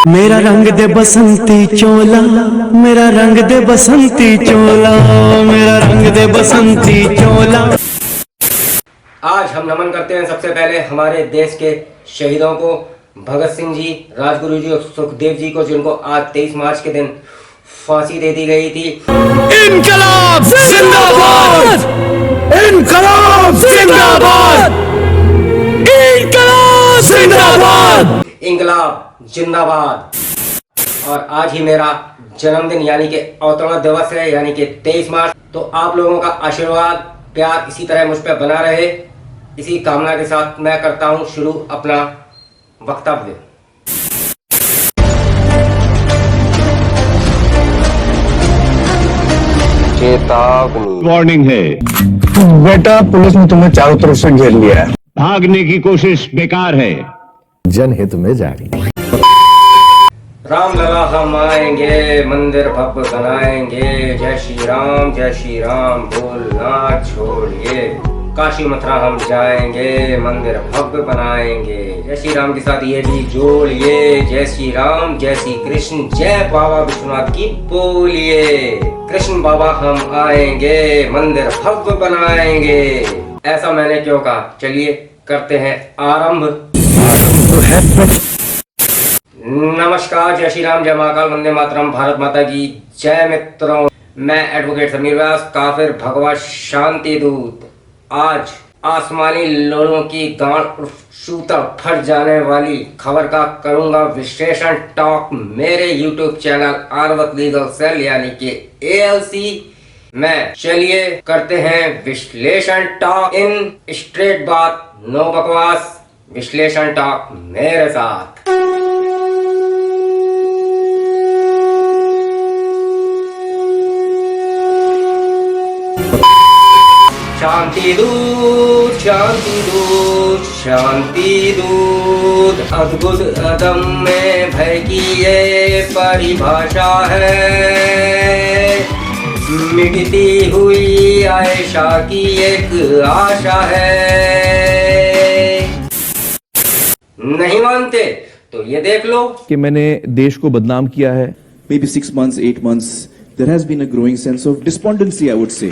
मेरा रंग दे बसंती चोला, मेरा रंग दे बसंती चोला, मेरा रंग दे बसंती चोला। आज हम नमन करते हैं सबसे पहले हमारे देश के शहीदों को, भगत सिंह जी, राजगुरु जी और सुखदेव जी को, जिनको आज 23 मार्च के दिन फांसी दे दी गई थी। इनकलाब जिंदाबाद, इनकलाब जिंदाबाद, इनकलाब जिंदाबाद, इंकलाब जिंदाबाद। और आज ही मेरा जन्मदिन यानी कि अवतरण दिवस है, यानी कि 23 मार्च। तो आप लोगों का आशीर्वाद प्यार इसी तरह मुझ पर बना रहे, इसी कामना के साथ मैं करता हूं शुरू अपना वक्तव्य। चेतावनी, वार्निंग है बेटा, पुलिस ने तुम्हें चारों तरफ से घेर लिया है। भागने की कोशिश बेकार है। जनहित में जारी। राम लला हम आएंगे, मंदिर भव्य बनाएंगे, जय श्री राम बोलना छोड़िए। काशी मथुरा हम जाएंगे, मंदिर भव्य बनाएंगे, जय श्री राम के साथ ये भी जोड़िए। जय श्री राम, जय श्री कृष्ण, जय बाबा विश्वनाथ की बोलिए। कृष्ण बाबा हम आएंगे, मंदिर भव्य बनाएंगे। ऐसा मैंने क्यों कहा, चलिए करते हैं आरंभ। नमस्कार, जय श्री राम, जय महाकाल, वंदे मातरम, भारत माता की जय। मित्रों, मैं एडवोकेट समीर व्यास, काफिर भगवा शांति दूत, आज आसमानी लोगों की गांड सूतर फट जाने वाली खबर का करूंगा विश्लेषण टॉक मेरे यूट्यूब चैनल आर्वत लीगल सेल यानी कि ALC में। चलिए करते हैं विश्लेषण टॉक इन स्ट्रेट बात, नो बकवास। विश्लेषण टॉक मेरे साथ। शांति दूत, शांति दूत, शांति दूत, अद्भुत अदम्य भय की ये परिभाषा है, मिटती हुई आयशा की एक आशा है। नहीं मानते तो ये देख लो कि मैंने देश को बदनाम किया है। Maybe 6 months, 8 months, there has been a growing sense of despondency, I would say.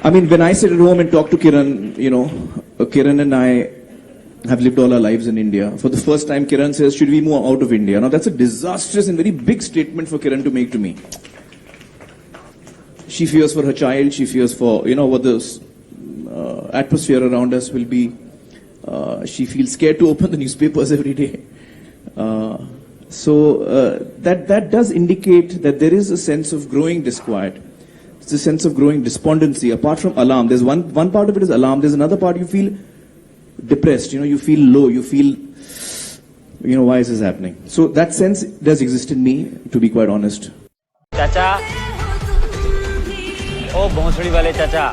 I mean, when I sit at home and talk to Kiran, you know, Kiran and I have lived all our lives in India. For the first time, Kiran says, should we move out of India? Now, that's a disastrous and very big statement for Kiran to make to me. She fears for her child. She fears for, you know, what the atmosphere around us will be. She feels scared to open the newspapers every day. So that does indicate that there is a sense of growing disquiet. It's a sense of growing despondency. Apart from alarm, there's one part of it is alarm. There's another part you feel depressed. You know, you feel low. You feel, you know, why is this happening? So that sense does exist in me, to be quite honest. चाचा, ओ भोंसड़ी वाले चाचा।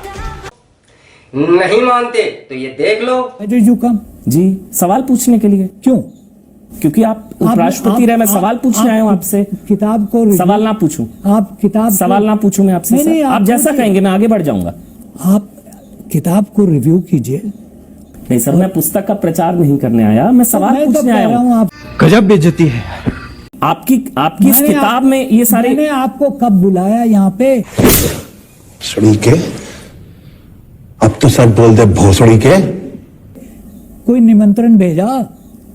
नहीं मानते तो ये देख लो। You come जी, सवाल पूछने के लिए। क्यों? क्योंकि आप उपराष्ट्रपति रहे, मैं सवाल पूछने आया हूँ आपसे। किताब को सवाल ना पूछूं, आप किताब सवाल ना पूछूं मैं आपसे। नहीं, आप जैसा कहेंगे मैं आगे बढ़ जाऊंगा। आप किताब को रिव्यू कीजिए। नहीं सर, मैं पुस्तक का प्रचार नहीं करने आया, मैं सवाल पूछने आया हूँ। आप गजब बेइज्जती है आपकी इस किताब में ये सारे। मैंने आपको कब बुलाया यहाँ पे? सुनी के अब तो सब बोल दे भोसड़ी के। कोई निमंत्रण भेजा?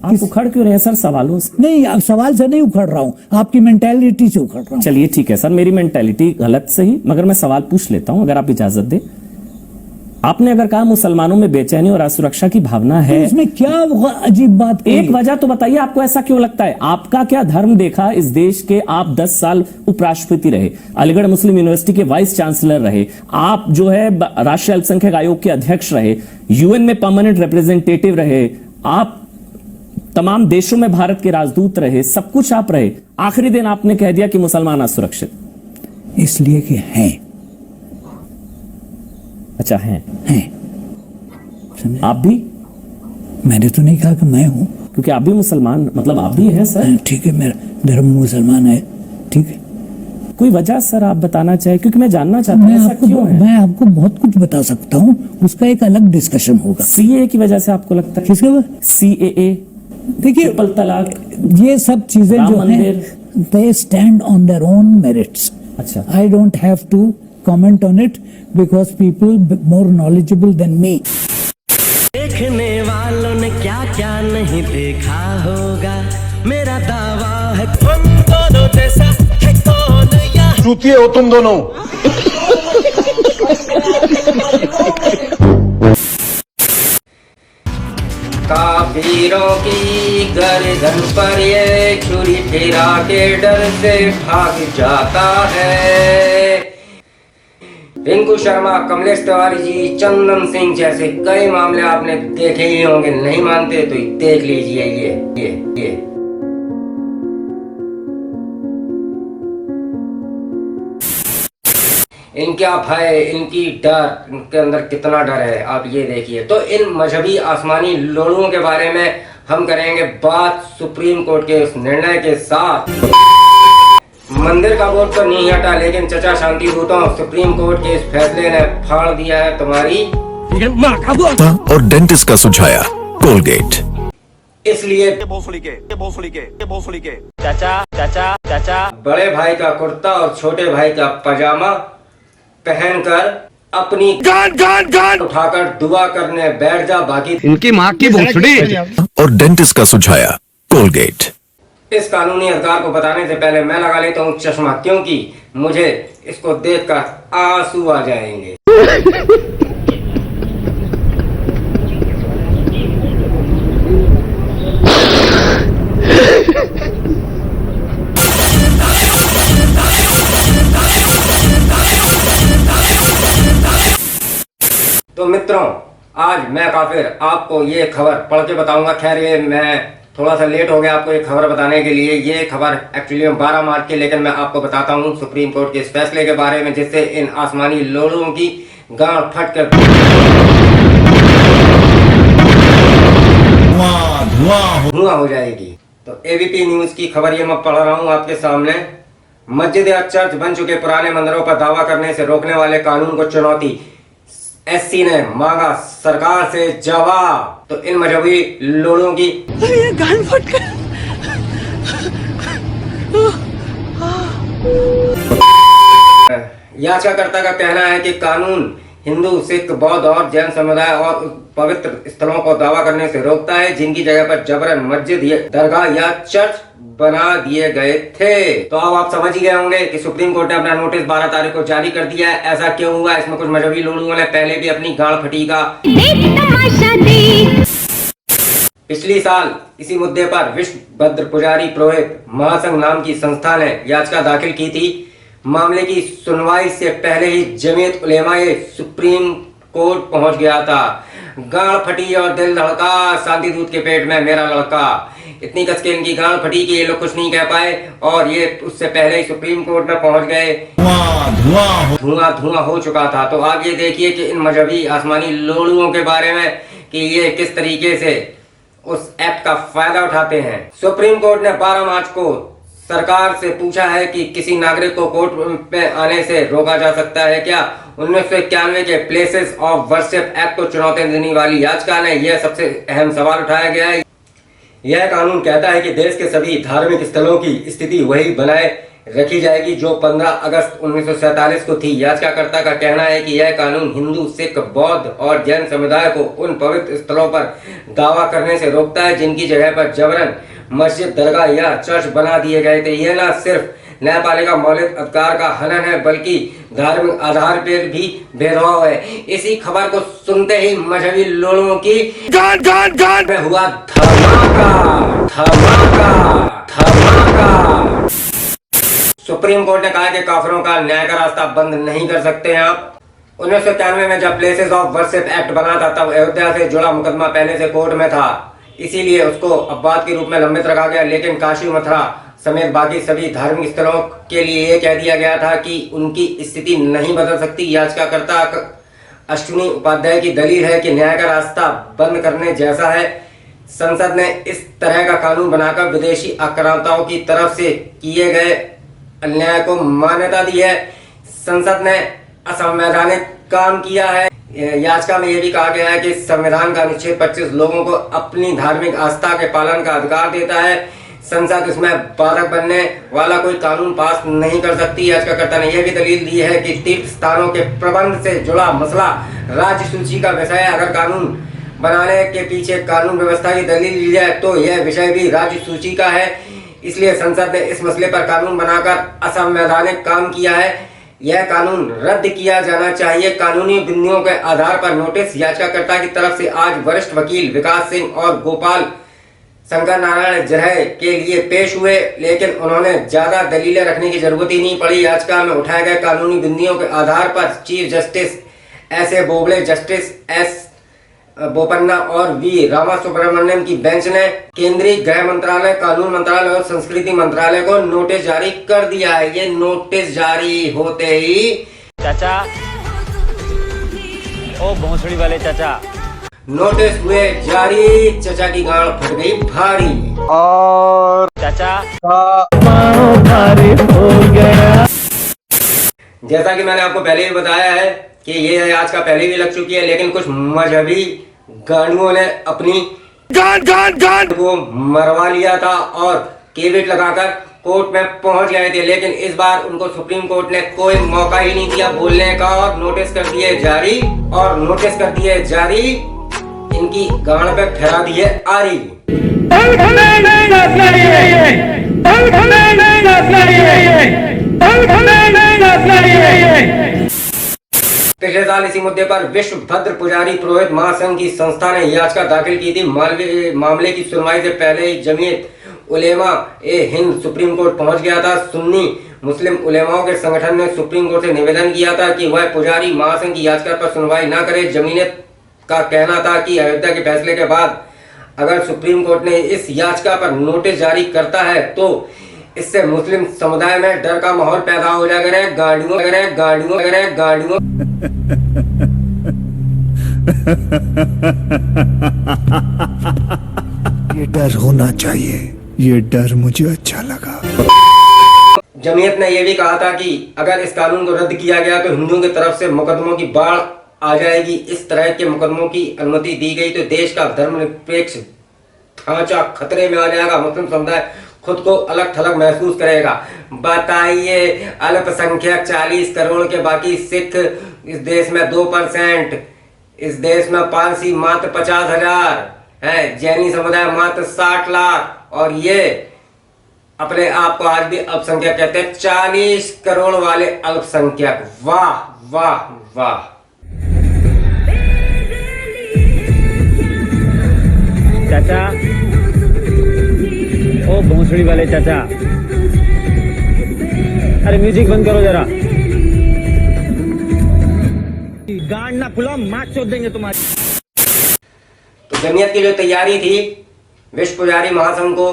आप उखड़ क्यों रहे हैं सर सवालों से? नहीं, अब सवाल से नहीं उखड़ रहा हूँ, आपकी मेंटेलिटी से उखड़ रहा हूँ। चलिए ठीक है सर, मेरी मेंटेलिटी गलत सही, मगर मैं सवाल पूछ लेता हूँ अगर आप इजाजत दे। आपने अगर कहा मुसलमानों में बेचैनी और असुरक्षा की भावना है, तो इसमें क्या अजीब बात? एक वजह तो बताइए, आपको ऐसा क्यों लगता है? आपका क्या धर्म देखा इस देश के? आप 10 साल उपराष्ट्रपति रहे, अलीगढ़ मुस्लिम यूनिवर्सिटी के वाइस चांसलर रहे, आप जो है राष्ट्रीय अल्पसंख्यक आयोग के अध्यक्ष रहे, UN में परमानेंट रिप्रेजेंटेटिव रहे, आप तमाम देशों में भारत के राजदूत रहे, सब कुछ आप रहे। आखिरी दिन आपने कह दिया कि मुसलमान असुरक्षित, इसलिए कि हैं। अच्छा हैं। आप भी? मैंने तो नहीं कहा कि मैं हूं, क्योंकि आप भी मुसलमान, मतलब आप भी हैं सर। ठीक है, मेरा धर्म मुसलमान है, ठीक है। कोई वजह सर आप बताना चाहे, क्योंकि मैं जानना चाहता हूँ। मैं आपको बहुत कुछ बता सकता हूँ, उसका एक अलग डिस्कशन होगा। CAA की वजह से आपको लगता है? किसका? CAA, देखिए ट्रिपल तलाक। ये सब चीजें राम जो हैं मंदिर। They stand on their own merits. अच्छा। I don't have to comment on it because people more knowledgeable than me. देखने वालों ने क्या क्या नहीं देखा होगा, मेरा दावा है तुम दोनों जैसा है कौन यहाँ. चूतिए हो तुम दोनों. काफिरों की गर्दन पर ये छुरी फिरा के डर से भाग जाता है. रिंकू शर्मा, कमलेश तिवारी जी, चंदन सिंह जैसे कई मामले आपने देखे ही होंगे. नहीं मानते तो देख लीजिए ये. इनका भय, इनकी डर, इनके अंदर कितना डर है आप ये देखिए. तो इन मजहबी आसमानी लोड़ुओं के बारे में हम करेंगे बात सुप्रीम कोर्ट के उस निर्णय के साथ. मंदिर का बोर्ड तो नहीं हटा, लेकिन चचा शांति दूतों, सुप्रीम कोर्ट के इस फैसले ने फाड़ दिया है तुम्हारी. और डेंटिस्ट का सुझाया कोलगेट. इसलिए चाचा चाचा चाचा बड़े भाई का कुर्ता और छोटे भाई का पजामा पहनकर अपनी गान उठाकर दुआ करने बैठ जा. बाकी इनकी माँ की भोसड़ी. और डेंटिस्ट का सुझाया कोलगेट. इस कानूनी अधिकार को बताने से पहले मैं लगा लेता हूँ चश्मा, क्योंकि मुझे इसको देखकर आंसू आ जाएंगे. तो मित्रों, आज मैं काफिर आपको ये खबर पढ़ के बताऊंगा. खैर ये मैं थोड़ा सा लेट हो गया आपको ये खबर बताने के लिए. ये खबर एक्चुअली 12 मार्च की, लेकिन मैं आपको बताता हूँ सुप्रीम कोर्ट के इस फैसले के बारे में, जिससे इन आसमानी लोड़ों की गांड फट कर धुआं हो जाएगी. तो एबीपी न्यूज की खबर ये मैं पढ़ रहा हूँ आपके सामने. मस्जिद या चर्च बन चुके पुराने मंदिरों पर दावा करने से रोकने वाले कानून को चुनौती. एससी ने मांगा सरकार से जवाब. तो इन मजहबी लोगों की याचिकाकर्ता का कहना है कि कानून हिंदू, सिख, बौद्ध और जैन समुदाय और पवित्र स्थलों को दावा करने से रोकता है जिनकी जगह पर जबरन मस्जिद, दरगाह या चर्च बना दिए गए थे. तो अब आप समझ ही गए होंगे कि सुप्रीम कोर्ट ने अपना नोटिस 12 तारीख को जारी कर दिया है. ऐसा क्यों हुआ? इसमें कुछ मजहबी लोगों ने पहले भी अपनी गांड फटी का पिछली साल इसी मुद्दे पर विश्व भद्र पुजारी पुरोहित महासंघ नाम की संस्था ने याचिका दाखिल की थी. मामले की सुनवाई से पहले ही जमीयत उलेमाए सुप्रीम कोर्ट पहुंच गया था. गांड फटी और दिल धड़का, शांति दूत के पेट में मेरा लड़का. इतनी कस के इनकी गांड फटी कि ये लोग कुछ नहीं कह पाए और ये उससे पहले ही सुप्रीम कोर्ट में पहुंच गए. धुआं हो चुका था. तो आप ये देखिए कि इन मजहबी आसमानी लोड़ुओं के बारे में कि ये किस तरीके से उस एक्ट का फायदा उठाते हैं. सुप्रीम कोर्ट ने 12 मार्च को सरकार से पूछा है कि किसी नागरिक को कोर्ट में आने से रोका जा सकता है क्या. 1991 के प्लेसेस ऑफ वर्शिप एक्ट को चुनौती देने वाली याचिका ने यह सबसे अहम सवाल उठाया गया है. यह कानून कहता है कि देश के सभी धार्मिक स्थलों की स्थिति वही बनाए रखी जाएगी जो 15 अगस्त 1947 को थी. याचिकाकर्ता का कहना है कि यह कानून हिंदू, सिख, बौद्ध और जैन समुदाय को उन पवित्र स्थलों पर दावा करने से रोकता है जिनकी जगह पर जबरन मस्जिद, दरगाह या चर्च बना दिए गए थे. यह न सिर्फ न्यायपालिका मौलिक अधिकार का हनन है बल्कि धार्मिक आधार पर भी भेदभाव है. इसी खबर को सुनते ही मजहबी लोगों की गान में हुआ धमाका. सुप्रीम कोर्ट ने कहा कि काफिरों का न्याय का रास्ता बंद नहीं कर सकते हैं आप. 1991 में जब प्लेसेस ऑफ वर्शिप एक्ट बना था तब अयोध्या से जुड़ा मुकदमा पहले से कोर्ट में था, इसीलिए उसको अपवाद के रूप में लंबित रखा गया. लेकिन काशी, मथुरा समेत बाकी सभी धार्मिक स्थलों के लिए यह कह दिया गया था कि उनकी स्थिति नहीं बदल सकती. याचिकाकर्ता अश्विनी उपाध्याय की दलील है कि न्याय का रास्ता बंद करने जैसा है. संसद ने इस तरह का कानून बनाकर विदेशी आक्रांताओं की तरफ से किए गए अन्याय को मान्यता दी है. संसद ने असंवैधानिक काम किया है. याचिका में यह भी कहा गया है कि संविधान का अनुच्छेद 25 लोगों को अपनी धार्मिक आस्था के पालन का अधिकार देता है. संसद इसमें बाधक बनने वाला कोई कानून पास नहीं कर सकती। याचिकाकर्ता ने यह भी दलील दी है कि तीर्थ स्थानों के प्रबंध से जुड़ा मसला राज्य सूची का विषय है। अगर कानून बनाने के पीछे कानून व्यवस्था की दलील ली जाए तो यह विषय भी राज्य सूची का है। इसलिए संसद ने इस मसले पर कानून बनाकर असंवैधानिक काम किया है। यह कानून रद्द किया जाना चाहिए। कानूनी बिंदुओं के आधार पर नोटिस याचिकाकर्ता की तरफ से आज वरिष्ठ वकील विकास सिंह और गोपाल शंकर नारायण जरह के लिए पेश हुए, लेकिन उन्होंने ज्यादा दलीलें रखने की जरूरत ही नहीं पड़ी। याचिका में उठाए गए कानूनी बिंदुओं के आधार पर chief justice S A Bobde, justice S Bopanna और वी रामा सुब्रमण्यम की बेंच ने केंद्रीय गृह मंत्रालय, कानून मंत्रालय और संस्कृति मंत्रालय को नोटिस जारी कर दिया है। ये नोटिस जारी होते ही चाचा, ओ भोसड़ी वाले चाचा, नोटिस हुए जारी, चचा की गांड फट गई भारी और चाचा जैसा कि मैंने आपको पहले भी बताया है कि ये आज का पहले भी लग चुकी है, लेकिन कुछ मजहबी गांडुओं ने अपनी गांड को मरवा लिया था और केविट लगाकर कोर्ट में पहुंच गए थे, लेकिन इस बार उनको सुप्रीम कोर्ट ने कोई मौका ही नहीं दिया बोलने का और नोटिस कर दिए जारी इनकी गांड पे फैला दिए आरी। पिछले साल इसी मुद्दे पर विश्व भद्र पुजारी पुरोहित महासंघ की संस्था ने याचिका दाखिल की थी। मामले की सुनवाई से पहले ही जमीयत उलेमा ए हिंद सुप्रीम कोर्ट पहुंच गया था। सुन्नी मुस्लिम उलेमाओं के संगठन ने सुप्रीम कोर्ट से निवेदन किया था कि वह पुजारी महासंघ की याचिका पर सुनवाई न करे। जमीयत का कहना था कि अयोध्या के फैसले के बाद अगर सुप्रीम कोर्ट ने इस याचिका पर नोटिस जारी करता है तो इससे मुस्लिम समुदाय में डर का माहौल पैदा हो जाएगा। गाड़ियों ये डर होना चाहिए, ये डर मुझे अच्छा लगा। जमीयत ने यह भी कहा था कि अगर इस कानून को रद्द किया गया तो हिंदुओं की तरफ से मुकदमों की बाढ़ आ जाएगी। इस तरह के मुकदमों की अनुमति दी गई तो देश का धर्मनिरपेक्ष ढांचा खतरे में आ जाएगा। मुस्लिम समुदाय खुद को अलग थलग महसूस करेगा। बताइए, अल्पसंख्यक 40 करोड़ के, बाकी सिख इस देश में 2%, इस देश में पारसी मात्र 50,000 है, जैनी समुदाय मात्र 60 लाख और ये अपने आप को आज भी अल्पसंख्यक कहते हैं। 40 करोड़ वाले अल्पसंख्यक, वाह वाह वाह। चाचा, ओ भोसड़ी वाले चाचा, अरे म्यूजिक बंद करो जरा, गांड ना फुलाओ, मार चोद देंगे तुम्हारी। तो जमीयत की जो तैयारी थी विश्व पुजारी महासंघ को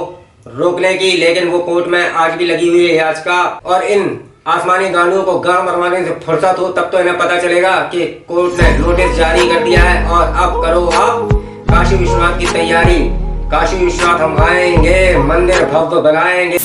रोकने की, लेकिन वो कोर्ट में आज भी लगी हुई है याचिका। और इन आसमानी गांडुओं को गांड मरवाने से फुर्सत हो तब तो इन्हें पता चलेगा कि कोर्ट ने नोटिस जारी कर दिया है। और अब करो आप काशी विश्वनाथ की तैयारी। काशी विश्वनाथ हम आएंगे, मंदिर भव्य बनाएंगे।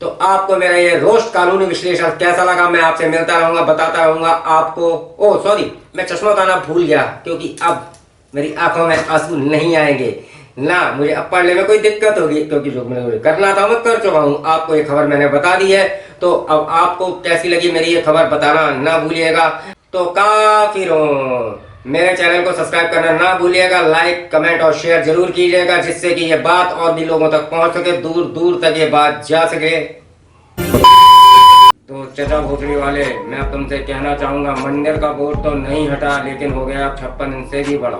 तो आपको मेरा ये रोस्ट कानूनी विश्लेषण कैसा लगा, मैं आपसे मिलता रहूंगा, बताता रहूंगा आपको। ओ सॉरी, मैं चश्मा उतारना भूल गया क्योंकि अब मेरी आंखों में आंसू नहीं आएंगे ना, मुझे अब पढ़ने में कोई दिक्कत होगी क्योंकि जो मैंने करना था मैं कर चुका हूँ। आपको ये खबर मैंने बता दी है, तो अब आपको कैसी लगी मेरी ये खबर बताना ना भूलिएगा। तो काफिरों, मेरे चैनल को सब्सक्राइब करना ना भूलिएगा, लाइक कमेंट और शेयर जरूर कीजिएगा जिससे कि ये बात और भी लोगों तक पहुंच सके, दूर दूर तक ये बात जा सके। तो चचा भोसड़ी वाले, मैं अब तुमसे कहना चाहूंगा, मंदिर का बोर्ड तो नहीं हटा लेकिन हो गया 56 इंच से भी बड़ा।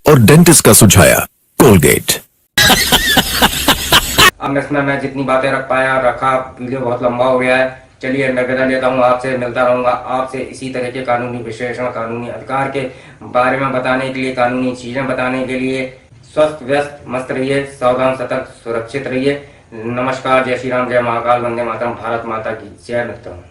और डेंटिस्ट का सुझाया कोलगेट। अब इसमें मैं जितनी बातें रख पाया रखा, वीडियो बहुत लंबा हो गया है। चलिए मैं विदा लेता हूँ, आपसे मिलता रहूंगा, आपसे इसी तरह के कानूनी विश्लेषण, कानूनी अधिकार के बारे में बताने के लिए, कानूनी चीजें बताने के लिए। स्वस्थ व्यस्त मस्त रहिए, सावधान सतर्क सुरक्षित रहिए। नमस्कार, जय श्री राम, जय महाकाल, वंदे मातरम, भारत माता की जय। मित्रों।